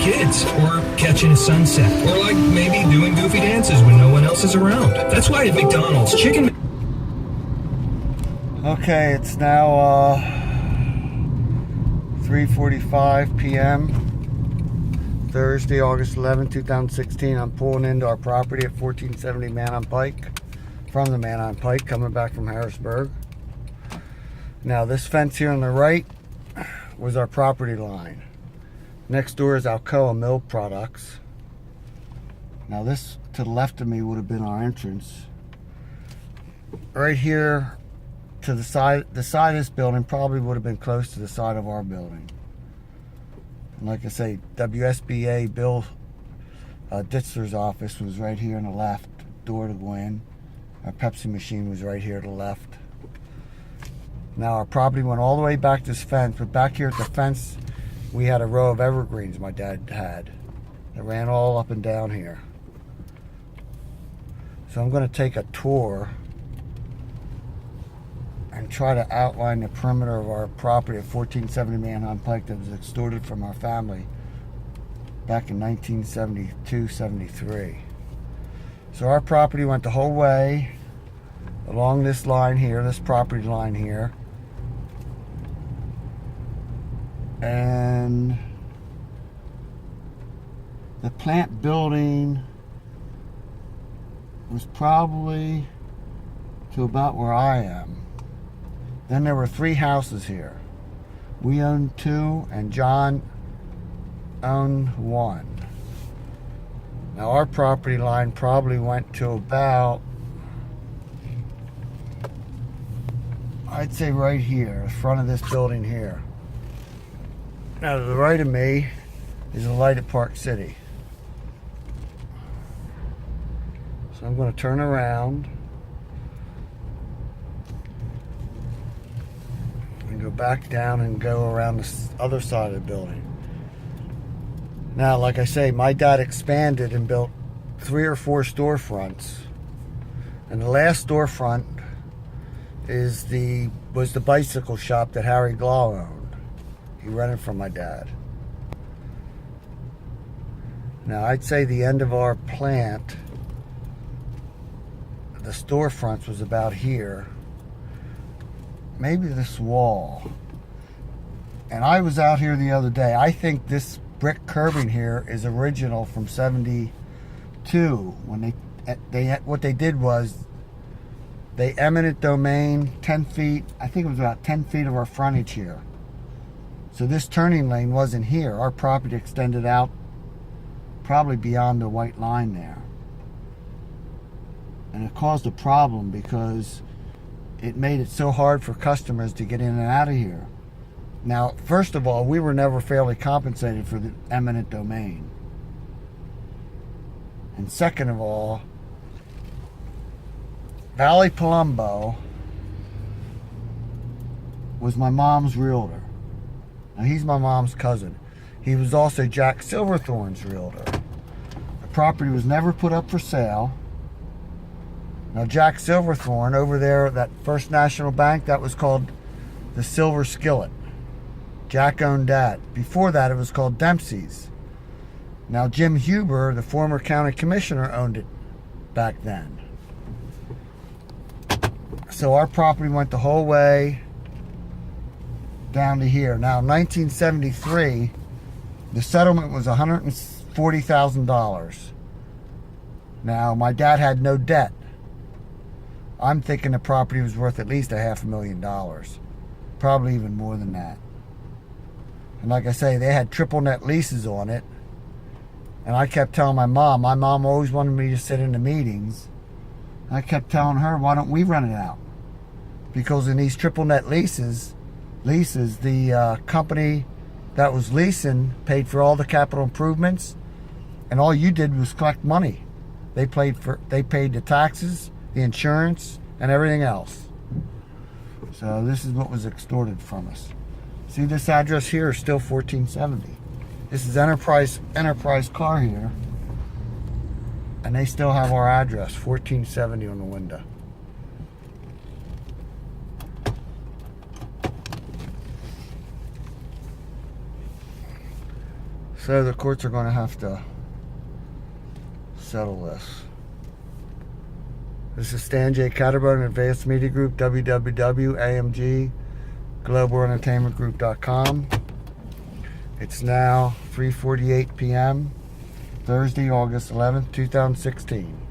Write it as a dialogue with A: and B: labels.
A: kids, or catching a sunset, or like maybe doing goofy dances when no one else is around. That's why at McDonald's, chicken...
B: Okay, it's now 3:45 p.m. Thursday, August 11, 2016. I'm pulling into our property at 1470 Manhiem Pike, from the Manhiem Pike, coming back from Harrisburg. Now, this fence here on the right was our property line. Next door is Alcoa Milk Products. Now, this to the left of me would have been our entrance. Right here to the side of this building probably would have been close to the side of our building. And like I say, WSBA Bill Ditzler's office was right here on the left, door to go in. Our Pepsi machine was right here to the left. Now our property went all the way back to this fence, but back here at the fence, we had a row of evergreens my dad had that ran all up and down here. So I'm going to take a tour and try to outline the perimeter of our property at 1470 Manhiem Pike that was extorted from our family back in 1972-73. So our property went the whole way along this line here, this property line here. And the plant building was probably to about where I am. Then there were 3 houses here. We owned 2 and John owned 1. Now our property line probably went to about, I'd say right here, the front of this building here. Now to the right of me is the light at Park City. So I'm going to turn around and go back down and go around the other side of the building. Now, like I say, my dad expanded and built 3 or 4 storefronts. And the last storefront was the bicycle shop that Harry Glaw owned. He rented from my dad. Now, I'd say the end of our plant, the storefronts was about here. Maybe this wall. And I was out here the other day. I think this brick curbing here is original from 72. When what they did was they eminent domain 10 feet. I think it was about 10 feet of our frontage here. So this turning lane wasn't here. Our property extended out probably beyond the white line there. And it caused a problem because it made it so hard for customers to get in and out of here. Now, first of all, we were never fairly compensated for the eminent domain. And second of all, Valley Palumbo was my mom's realtor. Now, he's my mom's cousin. He was also Jack Silverthorne's realtor. The property was never put up for sale. Now, Jack Silverthorne over there, that First National Bank, that was called the Silver Skillet. Jack owned that. Before that, it was called Dempsey's. Now, Jim Huber, the former county commissioner, owned it back then. So our property went the whole way down to here. Now, in 1973, the settlement was $140,000. Now, my dad had no debt. I'm thinking the property was worth at least $500,000. Probably even more than that. And like I say, they had triple net leases on it. And I kept telling my mom always wanted me to sit in the meetings. I kept telling her, why don't we rent it out? Because in these triple net leases, the company that was leasing paid for all the capital improvements, and all you did was collect money. They paid the taxes, the insurance, and everything else. So this is what was extorted from us. See, this address here is still 1470. This is Enterprise Car here, and they still have our address, 1470 on the window. So the courts are going to have to settle this. This is Stan J. Caterbone, Advanced Media Group, www.amg.globalentertainmentgroup.com. It's now 3:48 p.m. Thursday, August 11th, 2016.